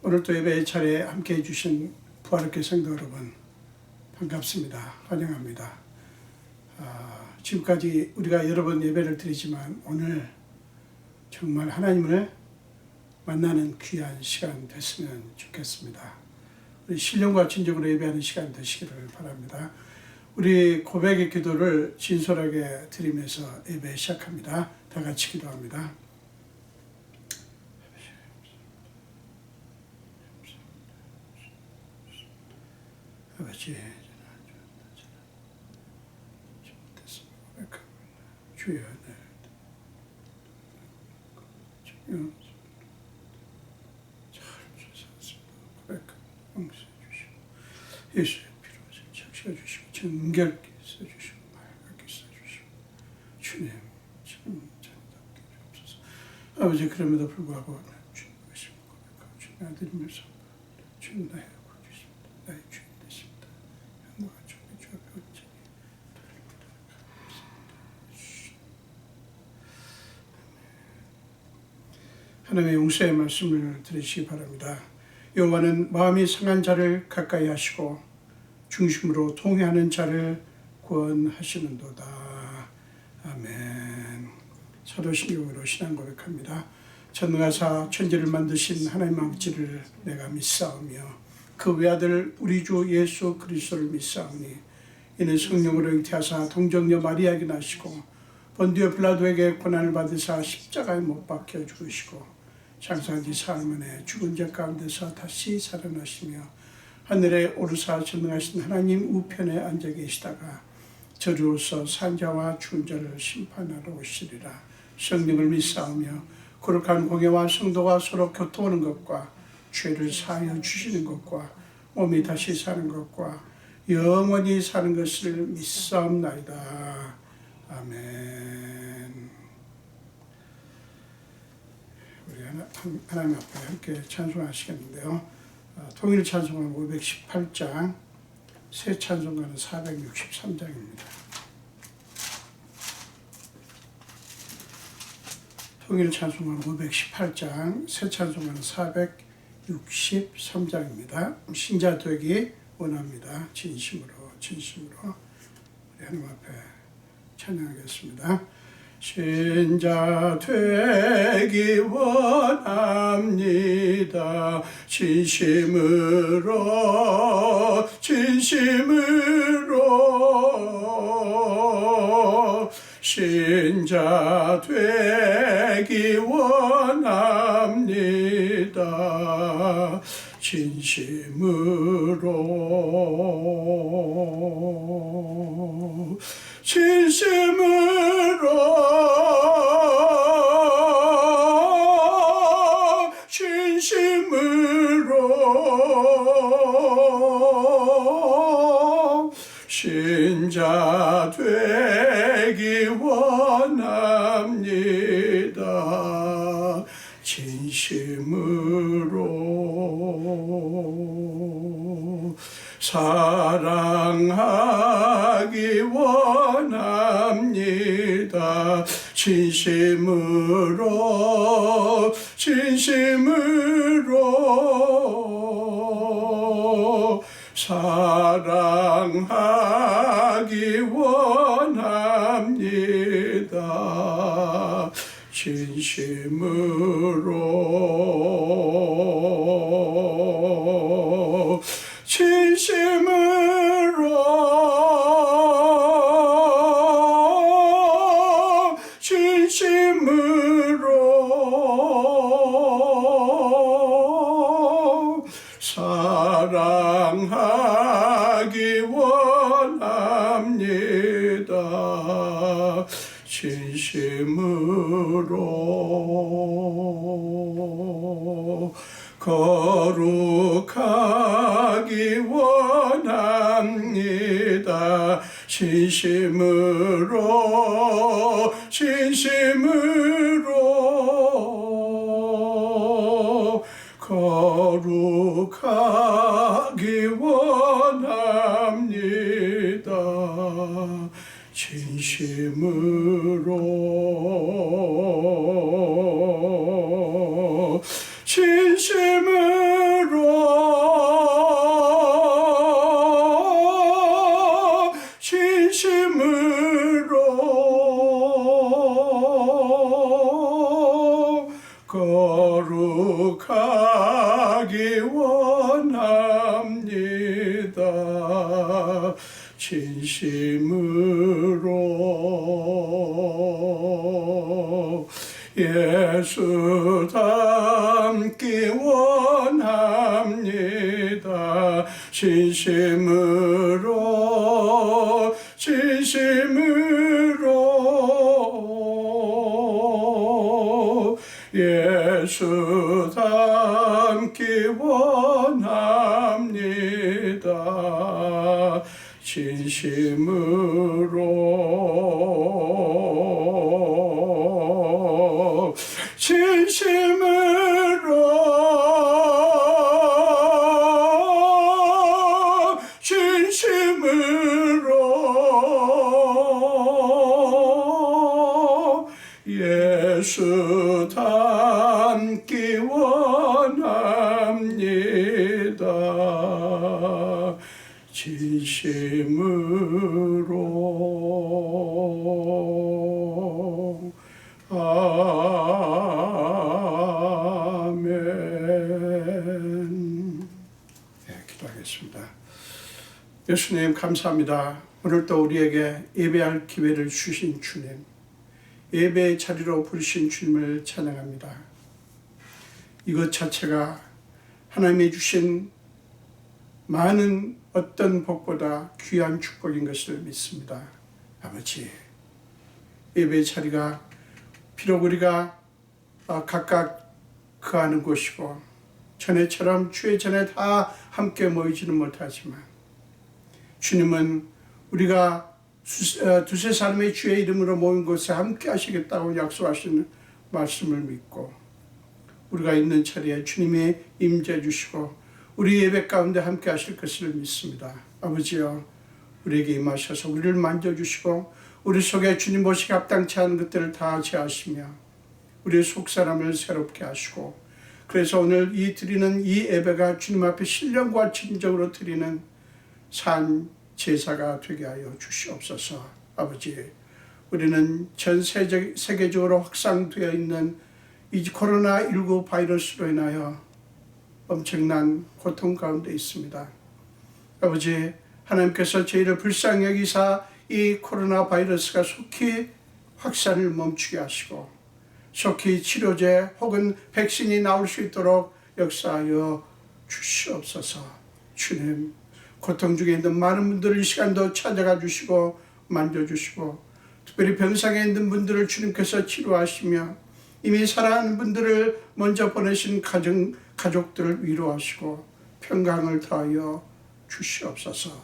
오늘 또 예배의 차례에 함께 해주신 부활학교 성도 여러분 반갑습니다. 환영합니다. 지금까지 우리가 여러 번 예배를 드리지만 오늘 정말 하나님을 만나는 귀한 시간 됐으면 좋겠습니다. 우리 신령과 진정으로 예배하는 시간 되시기를 바랍니다. 우리 고백의 기도를 진솔하게 드리면서 예배 시작합니다. 다 같이 기도합니다. 아버지, 주여, 예수의 피로 적셔주시고 정결케 써주시고 맑게 써주시고 주님 참 찬답게 주옵소서. 아버지, 그럼에도 불구하고 주님 의심을 고백하고 주님 아들이면서 주님 나의 구주십니다. 나의 주인 되십니다. 영광과 존귀 주 앞에 온전히 돌립니다. 하나님의 용서의 말씀을 들으시기 바랍니다. 여호와는 마음이 상한 자를 가까이 하시고 중심으로 통회하는 자를 구원하시는도다. 아멘. 사도신경으로 신앙 고백합니다. 전능하사 천지를 만드신 하나님 아버지를 내가 믿사오며 그 외아들 우리 주 예수 그리스도를 믿사오니 이는 성령으로 잉태하사 동정녀 마리아에게 나시고 본디오 빌라도에게 고난을 받으사 십자가에 못 박혀 죽으시고 장사한 지 사흘 만에 죽은 자 가운데서 다시 살아나시며 하늘에 오르사 전능하신 하나님 우편에 앉아 계시다가 저주로서 산자와 죽은 자를 심판하러 오시리라. 성령을 믿사오며 거룩한 공예와 성도가 서로 교통하는 것과 죄를 사하여 주시는 것과 몸이 다시 사는 것과 영원히 사는 것을 믿사옵나이다. 아멘. 우리 하나님 앞에 함께 찬송하시겠는데요. 통일 찬송은 518장, 새 찬송가는 463장입니다. 통일 찬송은 518장, 새 찬송가는 463장입니다. 신자 되기 원합니다. 진심으로 우리 하나님 앞에 찬양하겠습니다. 신자 되기 원합니다. 진심으로 신자 되기 원합니다. 진심으로 신자 되기 원합니다. 진심으로 사랑하기 원합니다. 진심으로 사랑하기 원합니다. 진심으로 사랑하기 원합니다. 진심으로 거룩하기 원합니다. 진심으로 거룩하기 원합니다. 진심으로 가기 원합니다. 진심으로 예수 닮기 원합니다. 진심으로 예수 닮기 원합니다. 진심으로 예수 닮기 원합니다. 진심으로 아멘. 네, 기도하겠습니다. 예수님 감사합니다. 오늘 또 우리에게 예배할 기회를 주신 주님, 예배의 자리로 부르신 주님을 찬양합니다. 이것 자체가 하나님이 주신 많은 어떤 복보다 귀한 축복인 것을 믿습니다. 아버지, 예배의 자리가 비록 우리가 각각 거하는 곳이고 전에처럼 주의 전에 다 함께 모이지는 못하지만 주님은 우리가 두세 사람의 주의 이름으로 모인 곳에 함께 하시겠다고 약속하시는 말씀을 믿고 우리가 있는 자리에 주님이 임재해 주시고 우리 예배 가운데 함께 하실 것을 믿습니다. 아버지여, 우리에게 임하셔서 우리를 만져주시고 우리 속에 주님 보시기 합당치 않은 것들을 다 제하시며 우리의 속사람을 새롭게 하시고, 그래서 오늘 드리는 이 예배가 주님 앞에 신령과 진정으로 드리는 산 제사가 되게 하여 주시옵소서. 아버지, 우리는 전 세계적으로 확산되어 있는 이 코로나19 바이러스로 인하여 엄청난 고통 가운데 있습니다. 아버지, 하나님께서 저희를 불쌍히 여기사 이 코로나 바이러스가 속히 확산을 멈추게 하시고 속히 치료제 혹은 백신이 나올 수 있도록 역사하여 주시옵소서. 주님, 고통 중에 있는 많은 분들을 이 시간도 찾아가 주시고 만져주시고 특별히 병상에 있는 분들을 주님께서 치료하시며 이미 사랑하는 분들을 먼저 보내신 가족들을 위로하시고 평강을 더하여 주시옵소서.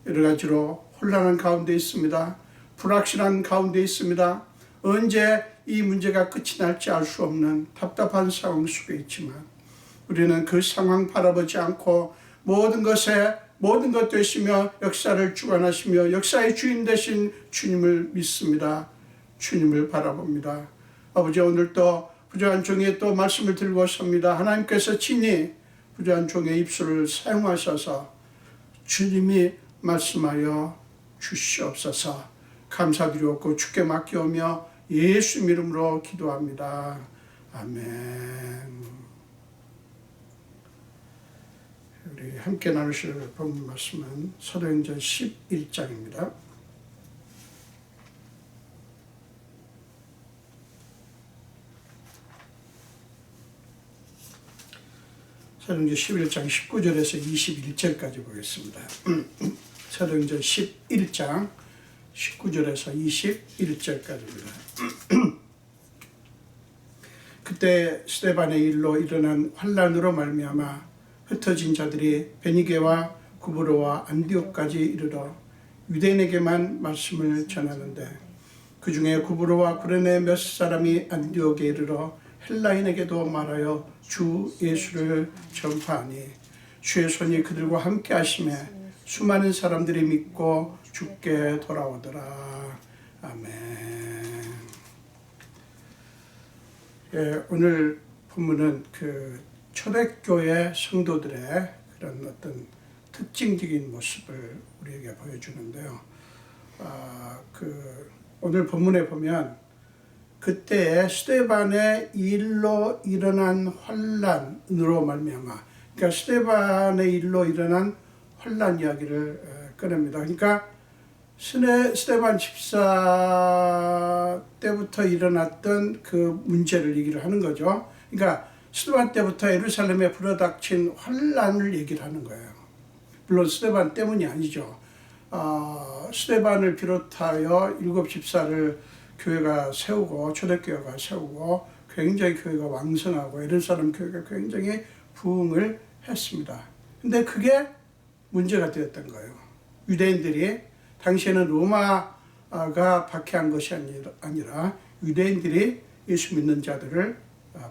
여러 가지로 혼란한 가운데 있습니다. 불확실한 가운데 있습니다. 언제 이 문제가 끝이 날지 알 수 없는 답답한 상황 속에 있지만 우리는 그 상황 바라보지 않고 모든 것 되시며 역사를 주관하시며 역사의 주인 되신 주님을 믿습니다. 주님을 바라봅니다. 아버지, 오늘 또 부족한 종의 또 말씀을 들고 섭니다. 하나님께서 친히 부족한 종의 입술을 사용하셔서 주님이 말씀하여 주시옵소서. 감사드리옵고 주께 맡기오며 예수 이름으로 기도합니다. 아멘. 우리 함께 나누실 본문 말씀은 사도행전 11장입니다. 사도행전 11장 19절에서 21절까지 보겠습니다. 사도행전 11장 19절에서 21절까지입니다. 그때 스데반의 일로 일어난 환난으로 말미암아 흩어진 자들이 베니게와 구브로와 안디옥까지 이르러 유대인에게만 말씀을 전하는데 그 중에 구브로와 구레네 몇 사람이 안디옥에 이르러 헬라인에게도 말하여 주 예수를 전파하니 주의 손이 그들과 함께 하심에 수많은 사람들이 믿고 주께 돌아오더라. 아멘. 예, 오늘 본문은 그 초대교회 성도들의 그런 어떤 특징적인 모습을 우리에게 보여주는데요. 오늘 본문에 보면 그때 스데반의 일로 일어난 환란으로 말미암아, 그러니까 스데반의 일로 일어난 환란 이야기를 꺼냅니다. 그러니까 스데반 집사 때부터 일어났던 그 문제를 얘기를 하는 거죠. 그러니까 스데반 때부터 예루살렘에 불어닥친 환란을 얘기를 하는 거예요. 물론 스데반 때문이 아니죠. 스데반을 비롯하여 7 집사를 교회가 세우고, 초대교회가 세우고, 굉장히 교회가 왕성하고 예루살렘 교회가 굉장히 부흥을 했습니다. 근데 그게 문제가 되었던 거예요. 유대인들이, 당시에는 로마가 박해한 것이 아니라 유대인들이 예수 믿는 자들을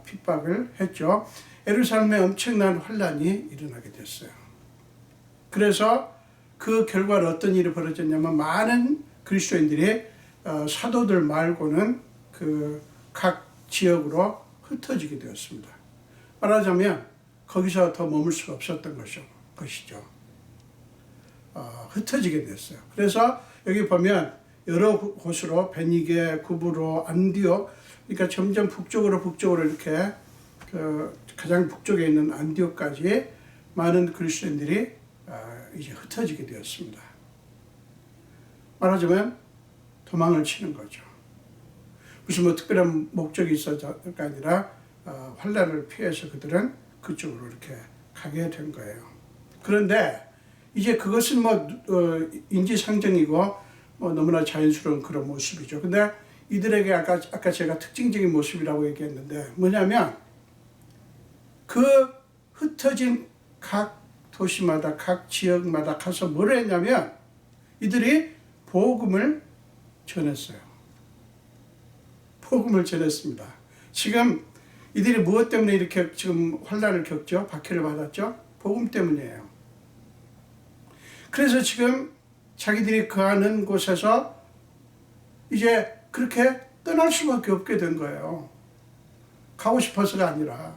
핍박을 했죠. 예루살렘에 엄청난 환란이 일어나게 됐어요. 그래서 그 결과로 어떤 일이 벌어졌냐면, 많은 그리스도인들이 사도들 말고는 그 각 지역으로 흩어지게 되었습니다. 말하자면 거기서 더 머물 수가 없었던 것이죠. 흩어지게 됐어요. 그래서 여기 보면 여러 곳으로 베니게, 구브로, 안디옥, 그러니까 점점 북쪽으로 이렇게 가장 북쪽에 있는 안디옥까지 많은 그리스도인들이 이제 흩어지게 되었습니다. 말하자면 도망을 치는 거죠. 무슨 뭐 특별한 목적이 있어서가 아니라 환란을 피해서 그들은 그쪽으로 이렇게 가게 된 거예요. 그런데 이제 그것은 인지상정이고 너무나 자연스러운 그런 모습이죠. 근데 이들에게 아까 제가 특징적인 모습이라고 얘기했는데, 뭐냐면 그 흩어진 각 도시마다, 각 지역마다 가서 뭘 했냐면 이들이 복음을 전했어요. 복음을 전했습니다. 지금 이들이 무엇 때문에 이렇게 지금 환란을 겪죠? 박해를 받았죠? 복음 때문이에요. 그래서 지금 자기들이 거하는 곳에서 이제 그렇게 떠날 수밖에 없게 된 거예요. 가고 싶어서가 아니라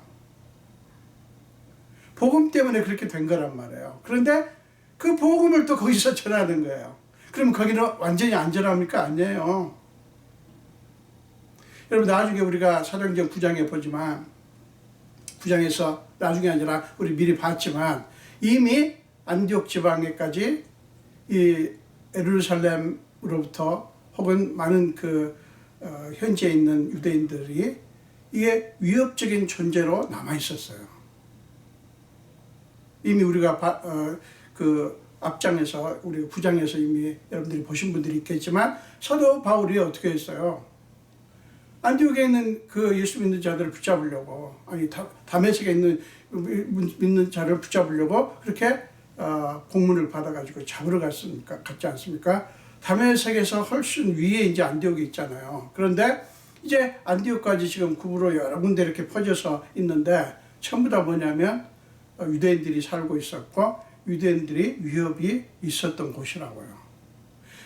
복음 때문에 그렇게 된 거란 말이에요. 그런데 그 복음을 또 거기서 전하는 거예요. 그럼 거기는 완전히 안전합니까? 아니에요. 여러분, 나중에 우리가 사도행전 9장에 보지만, 9장에서 나중에 아니라 우리 미리 봤지만, 이미 안디옥 지방에까지 이 예루살렘으로부터 혹은 많은 현지에 있는 유대인들이 이게 위협적인 존재로 남아 있었어요. 이미 우리가 앞장에서, 우리 9장에서 이미 여러분들이 보신 분들이 있겠지만, 사도 바울이 어떻게 했어요? 안디옥에 있는 그 예수 믿는 자들을 붙잡으려고, 다메섹에 있는 믿는 자를 붙잡으려고 그렇게 공문을 받아가지고 잡으러 갔지 않습니까? 다메섹에서 훨씬 위에 이제 안디옥이 있잖아요. 그런데 이제 안디옥까지 지금 구부로 여러 군데 이렇게 퍼져서 있는데, 전부 다 뭐냐면 유대인들이 살고 있었고 유대인들이 위협이 있었던 곳이라고요.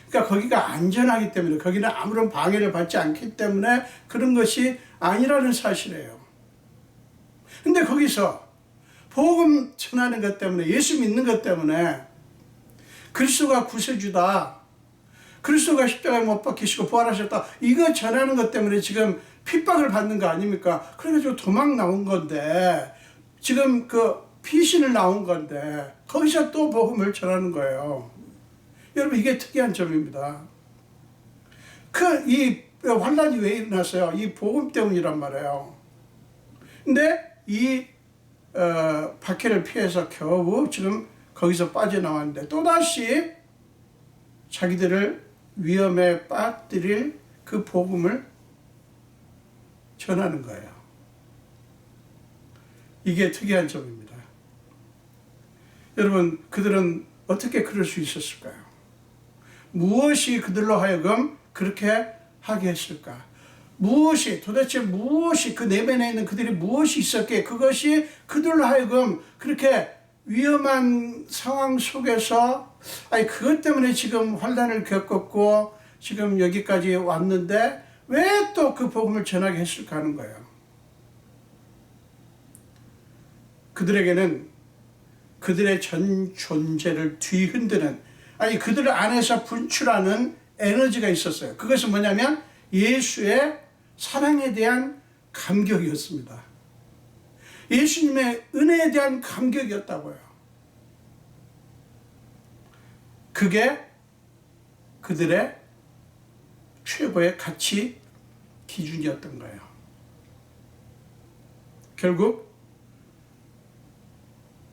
그러니까 거기가 안전하기 때문에, 거기는 아무런 방해를 받지 않기 때문에 그런 것이 아니라는 사실이에요. 근데 거기서 복음 전하는 것 때문에, 예수 믿는 것 때문에, 그리스도가 구세주다, 그리스도가 십자가에 못 박히시고 부활하셨다, 이거 전하는 것 때문에 지금 핍박을 받는 거 아닙니까? 그래가지고 도망 나온 건데, 지금 피신을 나온 건데 거기서 또 복음을 전하는 거예요. 여러분, 이게 특이한 점입니다. 이 환란이 왜 일어났어요? 이 복음 때문이란 말이에요. 근데 이 박해를 피해서 겨우 지금 거기서 빠져나왔는데, 또다시 자기들을 위험에 빠뜨릴 그 복음을 전하는 거예요. 이게 특이한 점입니다. 여러분, 그들은 어떻게 그럴 수 있었을까요? 무엇이 그들로 하여금 그렇게 하게 했을까? 도대체 무엇이, 그 내면에 있는 그들이 무엇이 있었기에 그것이 그들로 하여금 그렇게 위험한 상황 속에서, 그것 때문에 지금 환란을 겪었고 지금 여기까지 왔는데 왜 또 그 복음을 전하게 했을까 하는 거예요. 그들에게는 그들의 전 존재를 뒤흔드는, 그들 안에서 분출하는 에너지가 있었어요. 그것은 뭐냐면 예수의 사랑에 대한 감격이었습니다. 예수님의 은혜에 대한 감격이었다고요. 그게 그들의 최고의 가치 기준이었던 거예요. 결국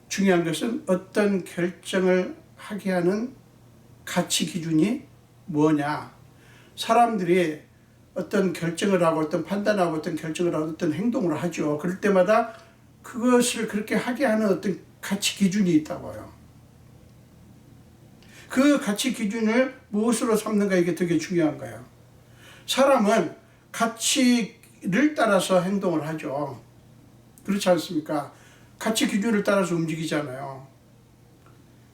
중요한 것은 어떤 결정을 하게 하는 가치 기준이 뭐냐. 사람들이 어떤 결정을 하고 어떤 판단하고 어떤 결정을 하고 어떤 행동을 하죠. 그럴 때마다 그것을 그렇게 하게 하는 어떤 가치 기준이 있다고요. 그 가치 기준을 무엇으로 삼는가, 이게 되게 중요한 거예요. 사람은 가치를 따라서 행동을 하죠. 그렇지 않습니까? 가치 기준을 따라서 움직이잖아요.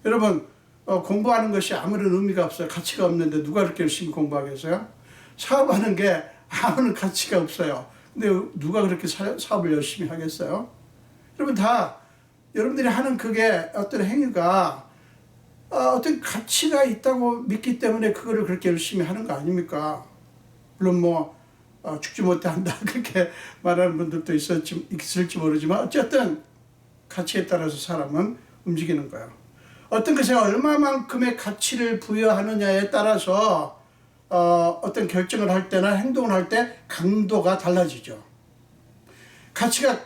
여러분, 공부하는 것이 아무런 의미가 없어요. 가치가 없는데 누가 그렇게 열심히 공부하겠어요? 사업하는 게 아무런 가치가 없어요. 근데 누가 그렇게 사업을 열심히 하겠어요? 여러분, 다 여러분들이 하는 그게 어떤 행위가 어떤 가치가 있다고 믿기 때문에 그거를 그렇게 열심히 하는 거 아닙니까? 물론 죽지 못해 한다 그렇게 말하는 분들도 있을지 모르지만 어쨌든 가치에 따라서 사람은 움직이는 거예요. 어떤 것에 얼마만큼의 가치를 부여하느냐에 따라서 어떤 결정을 할 때나 행동을 할 때 강도가 달라지죠. 가치가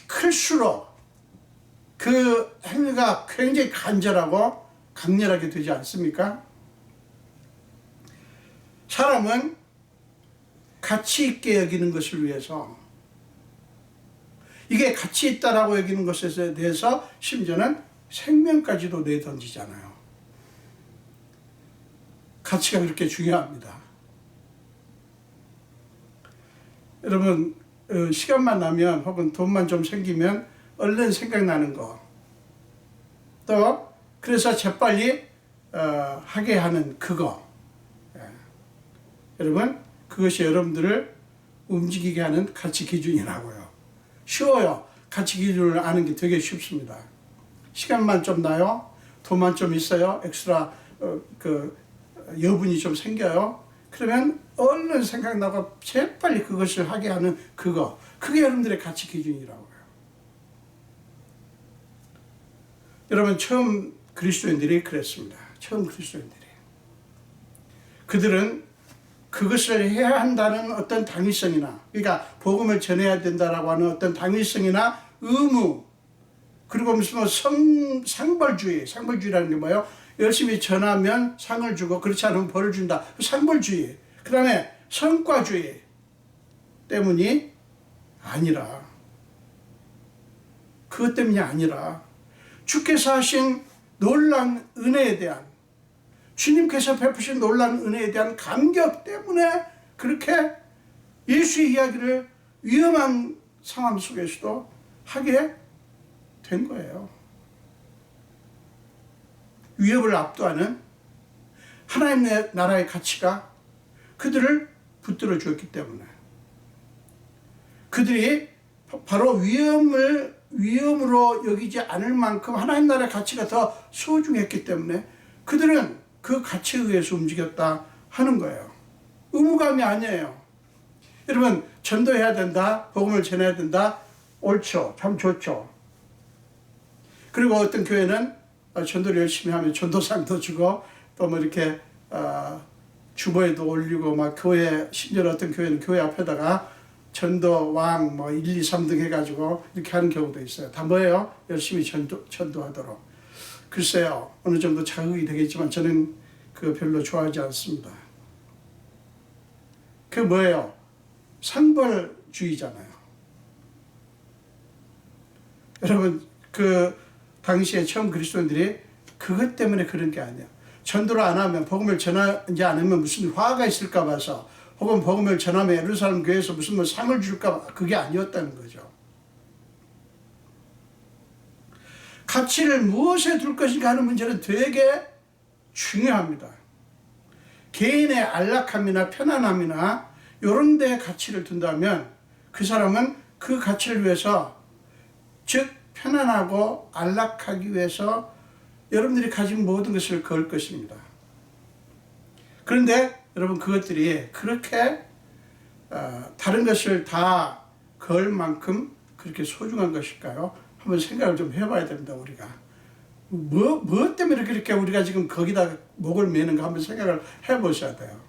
클수록 그 행위가 굉장히 간절하고 강렬하게 되지 않습니까? 사람은 가치 있게 여기는 것을 위해서, 이게 가치 있다라고 여기는 것에 대해서 심지어는 생명까지도 내던지잖아요. 가치가 그렇게 중요합니다. 여러분, 시간만 나면 혹은 돈만 좀 생기면 얼른 생각나는 거, 또 그래서 재빨리 하게 하는 그거, 여러분, 그것이 여러분들을 움직이게 하는 가치 기준이라고요. 쉬워요. 가치 기준을 아는 게 되게 쉽습니다. 시간만 좀 나요. 돈만 좀 있어요. 엑스트라 여분이 좀 생겨요. 그러면 얼른 생각나고 재빨리 그것을 하게 하는 그거, 그게 여러분들의 가치 기준이라고요. 여러분, 처음 그리스도인들이 그랬습니다. 처음 그리스도인들이. 그들은 그것을 해야 한다는 어떤 당위성이나, 그러니까 복음을 전해야 된다라고 하는 어떤 당위성이나 의무, 그리고 무슨 상벌주의라는 게 뭐예요? 열심히 전하면 상을 주고 그렇지 않으면 벌을 준다. 상벌주의. 그 다음에 성과주의 때문이 아니라, 그것 때문이 아니라 주께서 하신 놀라운 은혜에 대한, 주님께서 베푸신 놀라운 은혜에 대한 감격 때문에 그렇게 예수의 이야기를 위험한 상황 속에서도 하게 된 거예요. 위협을 압도하는 하나님의 나라의 가치가 그들을 붙들어 주었기 때문에, 그들이 바로 위험으로 여기지 않을 만큼 하나님 나라의 가치가 더 소중했기 때문에 그들은 그 가치에 의해서 움직였다 하는 거예요. 의무감이 아니에요. 여러분, 전도해야 된다, 복음을 전해야 된다, 옳죠. 참 좋죠. 그리고 어떤 교회는 전도를 열심히 하면 전도상도 주고, 또 뭐 이렇게 주보에도 올리고, 막 교회, 심지어 어떤 교회는 교회 앞에다가 전도왕 1, 2, 3등 해가지고 이렇게 하는 경우도 있어요. 다 뭐예요? 열심히 전도하도록. 글쎄요, 어느 정도 자극이 되겠지만 저는 그거 별로 좋아하지 않습니다. 그 뭐예요? 상벌주의잖아요. 여러분, 그 당시에 처음 그리스도인들이 그것 때문에 그런 게 아니에요. 전도를 안 하면, 복음을 전하지 않으면 무슨 화가 있을까 봐서, 혹은 복음을 전하면 예루살렘 교회에서 무슨 상을 줄까 봐, 그게 아니었다는 거죠. 가치를 무엇에 둘 것인가 하는 문제는 되게 중요합니다. 개인의 안락함이나 편안함이나 이런 데에 가치를 둔다면 그 사람은 그 가치를 위해서, 즉 편안하고 안락하기 위해서 여러분들이 가진 모든 것을 걸 것입니다. 그런데 여러분, 그것들이 그렇게 다른 것을 다 걸 만큼 그렇게 소중한 것일까요? 한번 생각을 좀 해봐야 됩니다. 우리가 뭐 때문에 그렇게 우리가 지금 거기다 목을 매는가 한번 생각을 해보셔야 돼요.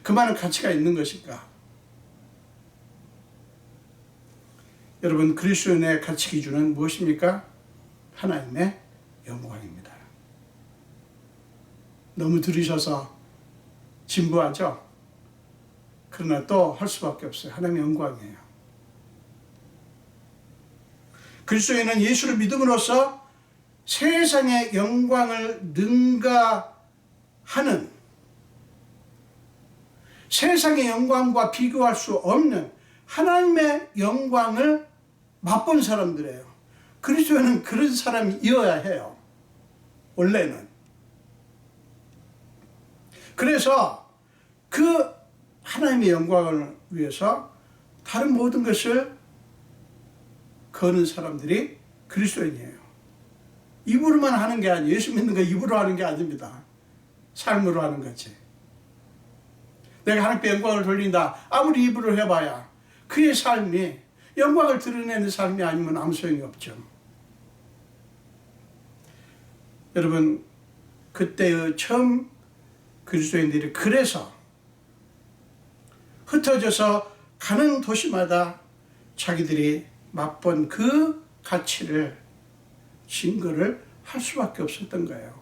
그만한 가치가 있는 것일까? 여러분, 그리스도인의 가치 기준은 무엇입니까? 하나님의 영광입니다. 너무 들으셔서 진부하죠? 그러나 또 할 수밖에 없어요. 하나님의 영광이에요. 그리스도인은 예수를 믿음으로써 세상의 영광을 능가하는, 세상의 영광과 비교할 수 없는 하나님의 영광을 맛본 사람들이에요. 그리스도인은 그런 사람이어야 해요. 원래는. 그래서 그 하나님의 영광을 위해서 다른 모든 것을 거는 사람들이 그리스도인이에요. 입으로만 하는 게 아니에요. 예수 믿는 거 입으로 하는 게 아닙니다. 삶으로 하는 거지. 내가 하나님께 영광을 돌린다. 아무리 입으로 해봐야 그의 삶이 영광을 드러내는 삶이 아니면 아무 소용이 없죠. 여러분, 그때의 처음 그리스도인들이 그래서 흩어져서 가는 도시마다 자기들이 맛본 그 가치를 증거를 할 수밖에 없었던 거예요.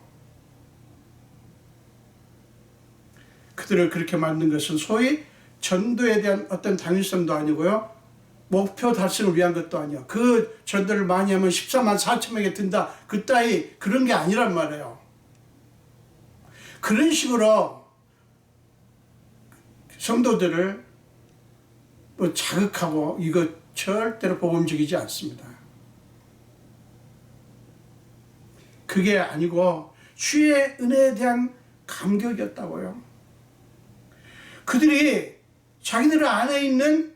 그들을 그렇게 만든 것은 소위 전도에 대한 어떤 당위성도 아니고요, 목표 달성을 위한 것도 아니에요. 그 전도를 많이 하면 14만 4천 명이 든다, 그 따위 그런 게 아니란 말이에요. 그런 식으로 성도들을 자극하고 이거 절대로 복음적이지 않습니다. 그게 아니고 주의 은혜에 대한 감격이었다고요. 그들이 자기들 안에 있는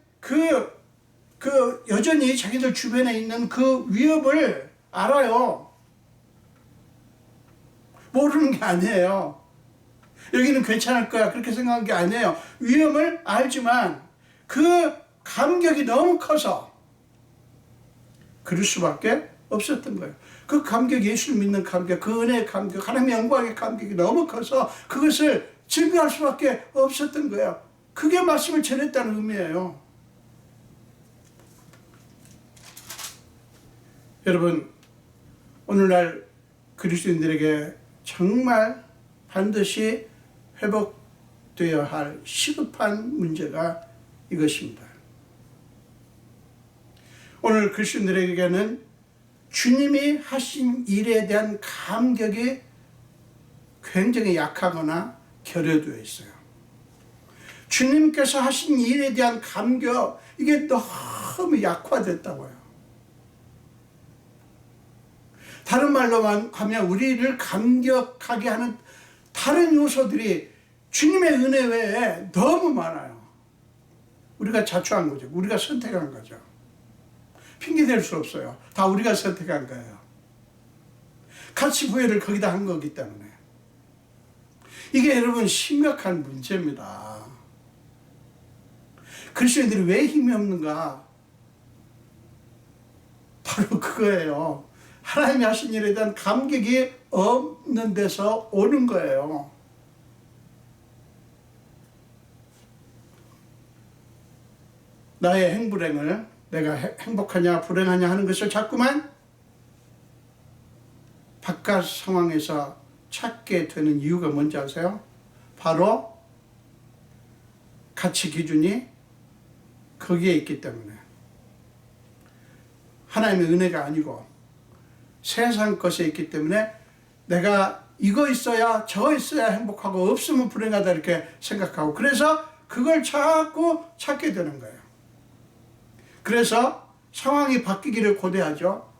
여전히 자기들 주변에 있는 그 위협을 알아요. 모르는 게 아니에요. 여기는 괜찮을 거야 그렇게 생각한 게 아니에요. 위험을 알지만 그 감격이 너무 커서 그럴 수밖에 없었던 거예요. 그 감격, 예수를 믿는 감격, 그 은혜의 감격, 하나님의 영광의 감격이 너무 커서 그것을 증거할 수밖에 없었던 거예요. 그게 말씀을 전했다는 의미예요. 여러분, 오늘날 그리스도인들에게 정말 반드시 회복되어야 할 시급한 문제가 이것입니다. 오늘 그리스도인들에게는 주님이 하신 일에 대한 감격이 굉장히 약하거나 결여되어 있어요. 주님께서 하신 일에 대한 감격, 이게 너무 약화됐다고요. 다른 말로 하면 우리를 감격하게 하는 다른 요소들이 주님의 은혜 외에 너무 많아요. 우리가 자초한 거죠. 우리가 선택한 거죠. 핑계댈 수 없어요. 다 우리가 선택한 거예요. 가치 부여를 거기다 한 거기 때문에. 이게 여러분 심각한 문제입니다. 그리스도인들이 왜 힘이 없는가? 바로 그거예요. 하나님이 하신 일에 대한 감격이 없는 데서 오는 거예요. 나의 행불행을 내가 행복하냐 불행하냐 하는 것을 자꾸만 바깥 상황에서 찾게 되는 이유가 뭔지 아세요? 바로 가치 기준이 거기에 있기 때문에. 하나님의 은혜가 아니고 세상 것에 있기 때문에 내가 이거 있어야 저거 있어야 행복하고 없으면 불행하다 이렇게 생각하고, 그래서 그걸 자꾸 찾게 되는 거예요. 그래서 상황이 바뀌기를 고대하죠.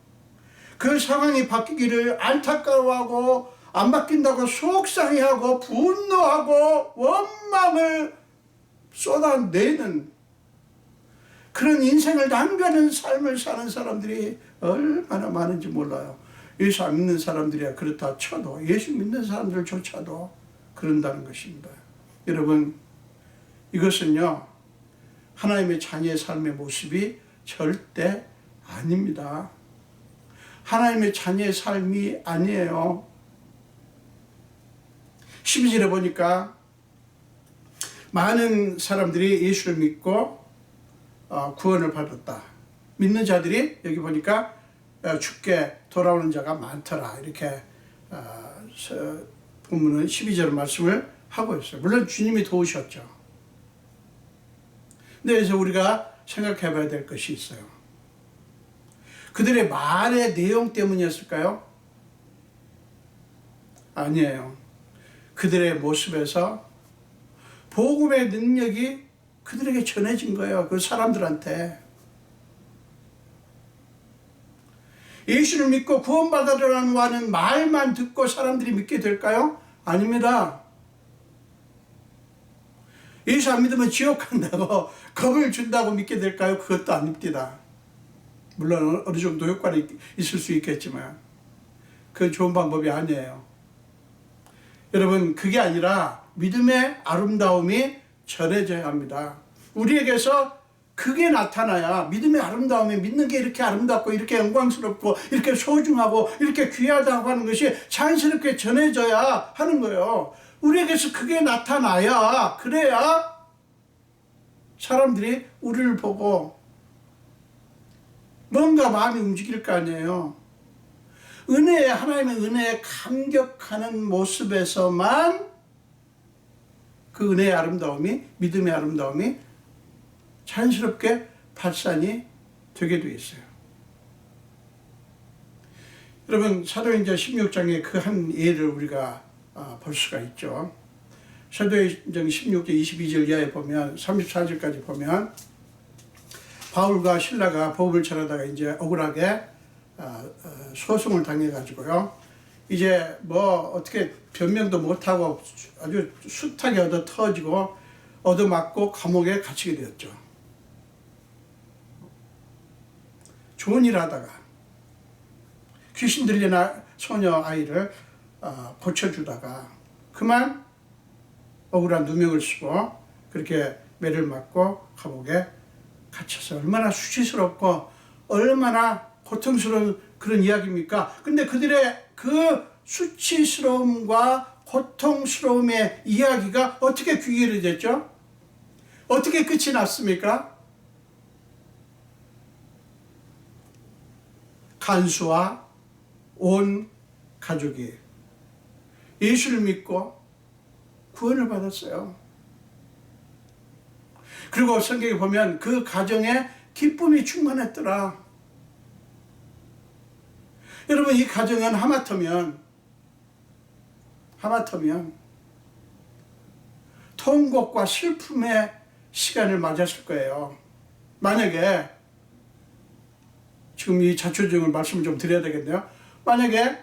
그 상황이 바뀌기를 안타까워하고 안 바뀐다고 속상해하고 분노하고 원망을 쏟아내는 그런 인생을 낭비하는 삶을 사는 사람들이 얼마나 많은지 몰라요. 예수 안 믿는 사람들이야 그렇다 쳐도 예수 믿는 사람들조차도 그런다는 것입니다. 여러분, 이것은요 하나님의 자녀의 삶의 모습이 절대 아닙니다. 하나님의 자녀의 삶이 아니에요. 12절에 보니까 많은 사람들이 예수를 믿고 구원을 받았다. 믿는 자들이 여기 보니까 죽게 돌아오는 자가 많더라. 이렇게 본문은 12절 말씀을 하고 있어요. 물론 주님이 도우셨죠. 근데 여기서 우리가 생각해 봐야 될 것이 있어요. 그들의 말의 내용 때문이었을까요? 아니에요. 그들의 모습에서 복음의 능력이 그들에게 전해진 거예요. 그 사람들한테. 예수를 믿고 구원받으라는 하는 말만 듣고 사람들이 믿게 될까요? 아닙니다. 예수 안 믿으면 지옥 간다고 겁을 준다고 믿게 될까요? 그것도 아닙니다. 물론 어느 정도 효과는 있을 수 있겠지만 그건 좋은 방법이 아니에요. 여러분, 그게 아니라 믿음의 아름다움이 전해져야 합니다. 우리에게서 그게 나타나야 믿음의 아름다움이, 믿는 게 이렇게 아름답고 이렇게 영광스럽고 이렇게 소중하고 이렇게 귀하다고 하는 것이 자연스럽게 전해져야 하는 거예요. 우리에게서 그게 나타나야, 그래야 사람들이 우리를 보고 뭔가 마음이 움직일 거 아니에요. 은혜에, 하나님의 은혜에 감격하는 모습에서만 그 은혜의 아름다움이, 믿음의 아름다움이 자연스럽게 발산이 되게 되어 있어요. 여러분, 사도행전 16장의 그 한 예를 우리가 볼 수가 있죠. 사도행전 16장 22절 이하에 보면, 34절까지 보면 바울과 실라가 복음을 전하다가 이제 억울하게 소송을 당해가지고요. 이제 뭐 어떻게 변명도 못하고 아주 숱하게 얻어 터지고 얻어맞고 감옥에 갇히게 되었죠. 좋은 일 하다가 귀신 들린 소녀 아이를 고쳐주다가 그만 억울한 누명을 쓰고 그렇게 매를 맞고 감옥에 갇혀서 얼마나 수치스럽고 얼마나 고통스러운 그런 이야기입니까? 근데 그들의 그 수치스러움과 고통스러움의 이야기가 어떻게 귀결이 됐죠? 어떻게 끝이 났습니까? 간수와 온 가족이 예수를 믿고 구원을 받았어요. 그리고 성경에 보면 그 가정에 기쁨이 충만했더라. 여러분, 이 가정은 하마터면 통곡과 슬픔의 시간을 맞았을 거예요. 만약에 지금 이 자초지종을 말씀을 좀 드려야 되겠네요. 만약에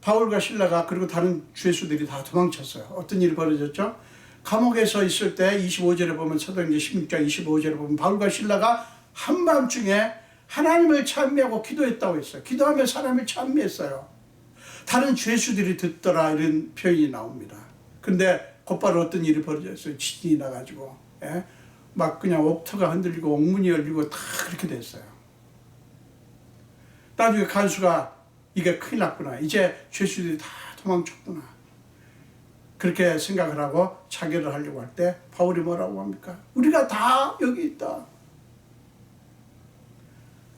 바울과 실라가 그리고 다른 죄수들이 다 도망쳤어요. 어떤 일이 벌어졌죠? 감옥에서 있을 때 25절에 보면, 사도행전 16장 25절에 보면 바울과 실라가 한밤중에 하나님을 찬미하고 기도했다고 했어요. 기도하며 사람을 찬미했어요. 다른 죄수들이 듣더라, 이런 표현이 나옵니다. 근데 곧바로 어떤 일이 벌어졌어요. 지진이 나가지고 막 그냥 옥터가 흔들리고 옥문이 열리고 다 그렇게 됐어요. 나중에 간수가 이게 큰일 났구나, 이제 죄수들이 다 도망쳤구나, 그렇게 생각을 하고 자결을 하려고 할 때 바울이 뭐라고 합니까? 우리가 다 여기 있다,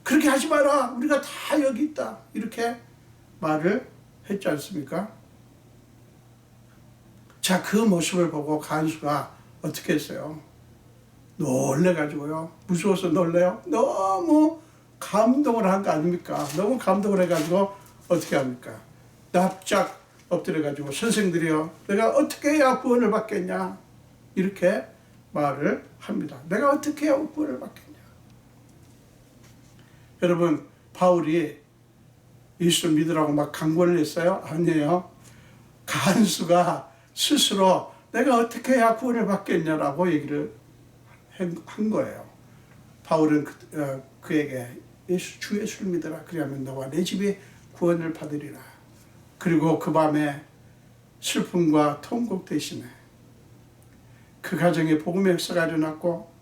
그렇게 하지 마라, 우리가 다 여기 있다, 이렇게 말을 했지 않습니까? 자, 그 모습을 보고 간수가 어떻게 했어요? 놀래가지고요. 무서워서 놀래요. 너무 감동을 한 거 아닙니까? 너무 감동을 해가지고 어떻게 합니까? 납작 엎드려가지고, 선생들이요, 내가 어떻게 해야 구원을 받겠냐, 이렇게 말을 합니다. 내가 어떻게 해야 구원을 받겠냐. 여러분, 바울이 예수를 믿으라고 막 강권을 했어요? 아니에요. 간수가 스스로 내가 어떻게 해야 구원을 받겠냐라고 얘기를 한 거예요. 바울은 그에게 주 예수를 믿어라, 그리하면 너와 내 집이 구원을 받으리라. 그리고 그 밤에 슬픔과 통곡 대신에 그 가정에 복음의 역사가 일어났고,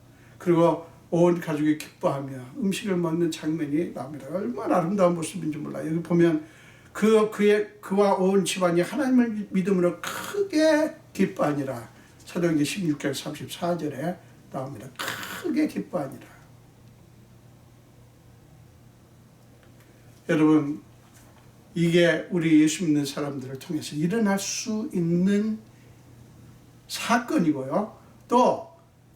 그리고 온 가족이 기뻐하며 음식을 먹는 장면이 나옵니다. 얼마나 아름다운 모습인지 몰라요. 여기 보면 그와 온 집안이 하나님을 믿음으로 크게 기뻐하니라. 사도행전 16장 34절에 나옵니다. 크게 기뻐하니라. 여러분, 이게 우리 예수 믿는 사람들을 통해서 일어날 수 있는 사건이고요. 또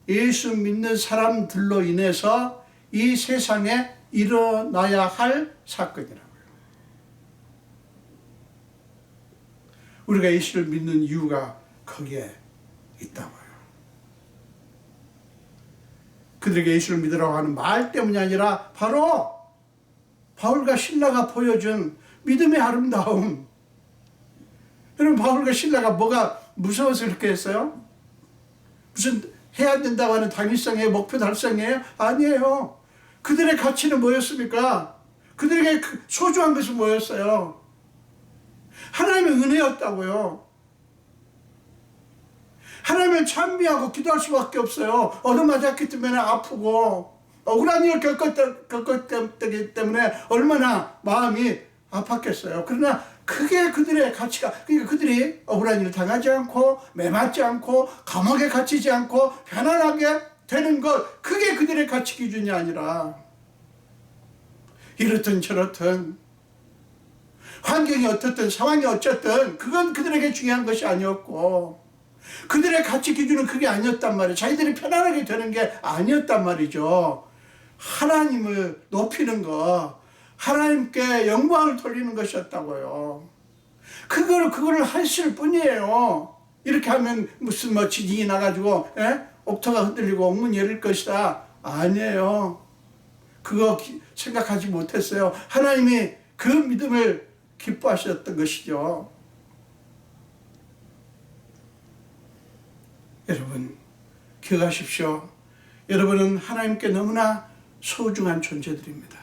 예수 믿는 사람들로 인해서 이 세상에 일어나야 할 사건이라고요. 우리가 예수를 믿는 이유가 거기에 있다고요. 그들에게 예수를 믿으라고 하는 말 때문이 아니라 바로 바울과 실라가 보여준 믿음의 아름다움. 여러분, 바울과 실라가 뭐가 무서워서 그렇게 했어요? 무슨 해야 된다고 하는 당위성의 목표 달성이에요? 아니에요. 그들의 가치는 뭐였습니까? 그들에게 소중한 것은 뭐였어요? 하나님의 은혜였다고요. 하나님을 찬미하고 기도할 수밖에 없어요. 얻어맞았기 때문에 아프고 억울한 일을 겪었기 때문에 얼마나 마음이 아팠겠어요. 그러나 그게 그들의 가치가, 그러니까 그들이 억울한 일을 당하지 않고 매맞지 않고 감옥에 갇히지 않고 편안하게 되는 것, 그게 그들의 가치 기준이 아니라 이렇든 저렇든 환경이 어떻든 상황이 어쨌든 그건 그들에게 중요한 것이 아니었고, 그들의 가치 기준은 그게 아니었단 말이에요. 자기들이 편안하게 되는 게 아니었단 말이죠. 하나님을 높이는 것, 하나님께 영광을 돌리는 것이었다고요. 그거를 하실 뿐이에요. 이렇게 하면 무슨 지진이 나가지고 옥토가 흔들리고 옥문이 열릴 것이다. 아니에요. 그거 생각하지 못했어요. 하나님이 그 믿음을 기뻐하셨던 것이죠. 여러분, 기억하십시오. 여러분은 하나님께 너무나 소중한 존재들입니다.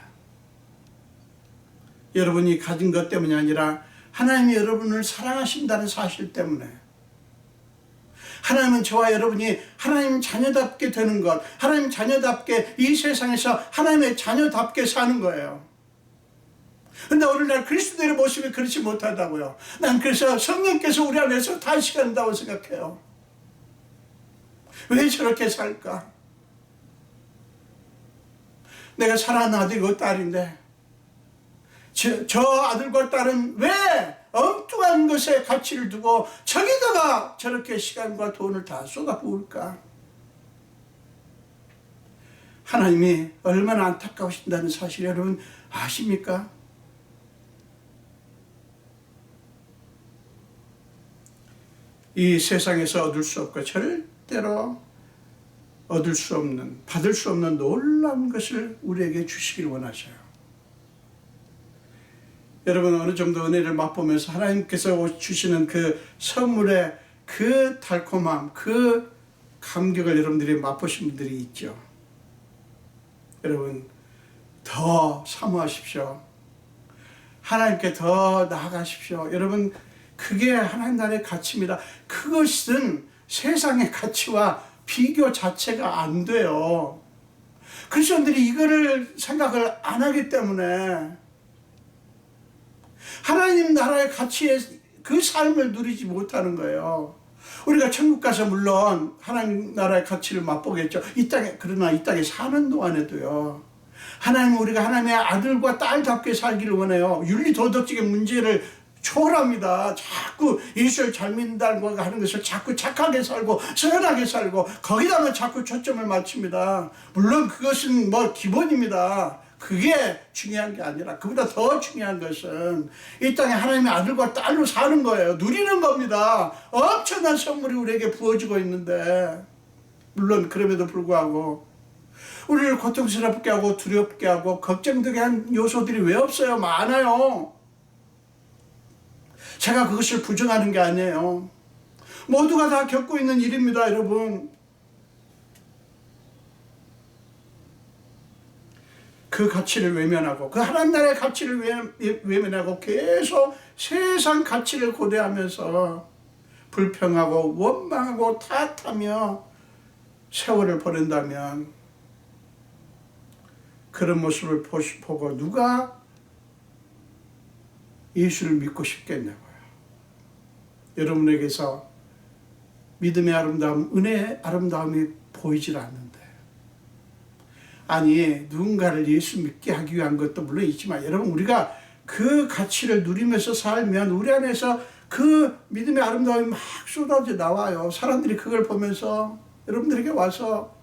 여러분이 가진 것 때문이 아니라 하나님이 여러분을 사랑하신다는 사실 때문에, 하나님은 저와 여러분이 하나님 자녀답게 되는 것, 하나님 자녀답게 이 세상에서 하나님의 자녀답게 사는 거예요. 근데 오늘날 그리스도의 모습이 그렇지 못하다고요. 난 그래서 성령께서 우리 안에서 다시간다고 생각해요. 왜 저렇게 살까? 내가 사랑하는 아들이고 딸인데 저 아들과 딸은 왜 엉뚱한 것에 가치를 두고 저기다가 저렇게 시간과 돈을 다 쏟아부을까? 하나님이 얼마나 안타까우신다는 사실 여러분 아십니까? 이 세상에서 얻을 수 없고 절대로 얻을 수 없는, 받을 수 없는 놀라운 것을 우리에게 주시길 원하셔요. 여러분, 어느 정도 은혜를 맛보면서 하나님께서 주시는 그 선물의 그 달콤함, 그 감격을 여러분들이 맛보신 분들이 있죠. 여러분, 더 사모하십시오. 하나님께 더 나아가십시오. 여러분, 그게 하나님 나라의 가치입니다. 그것은 세상의 가치와 비교 자체가 안 돼요. 크리스천들이 이거를 생각을 안 하기 때문에 하나님 나라의 가치의 그 삶을 누리지 못하는 거예요. 우리가 천국 가서 물론 하나님 나라의 가치를 맛보겠죠. 그러나 이 땅에 사는 동안에도요, 하나님은 우리가 하나님의 아들과 딸답게 살기를 원해요. 윤리 도덕적인 문제를 초월합니다. 자꾸 예수를 잘 믿는다고 하는 것을 자꾸 착하게 살고 선하게 살고 거기다만 자꾸 초점을 맞춥니다. 물론 그것은 기본입니다. 그게 중요한 게 아니라 그보다 더 중요한 것은 이 땅에 하나님의 아들과 딸로 사는 거예요. 누리는 겁니다. 엄청난 선물이 우리에게 부어지고 있는데, 물론 그럼에도 불구하고 우리를 고통스럽게 하고 두렵게 하고 걱정되게 한 요소들이 왜 없어요? 많아요. 제가 그것을 부정하는 게 아니에요. 모두가 다 겪고 있는 일입니다, 여러분. 그 가치를 외면하고, 그 하나님 나라의 가치를 외면하고 계속 세상 가치를 고대하면서 불평하고 원망하고 탓하며 세월을 보낸다면 그런 모습을 보고 누가 예수를 믿고 싶겠냐고요. 여러분에게서 믿음의 아름다움, 은혜의 아름다움이 보이질 않는데, 아니 누군가를 예수 믿게 하기 위한 것도 물론 있지만, 여러분 우리가 그 가치를 누리면서 살면 우리 안에서 그 믿음의 아름다움이 막 쏟아져 나와요. 사람들이 그걸 보면서 여러분들에게 와서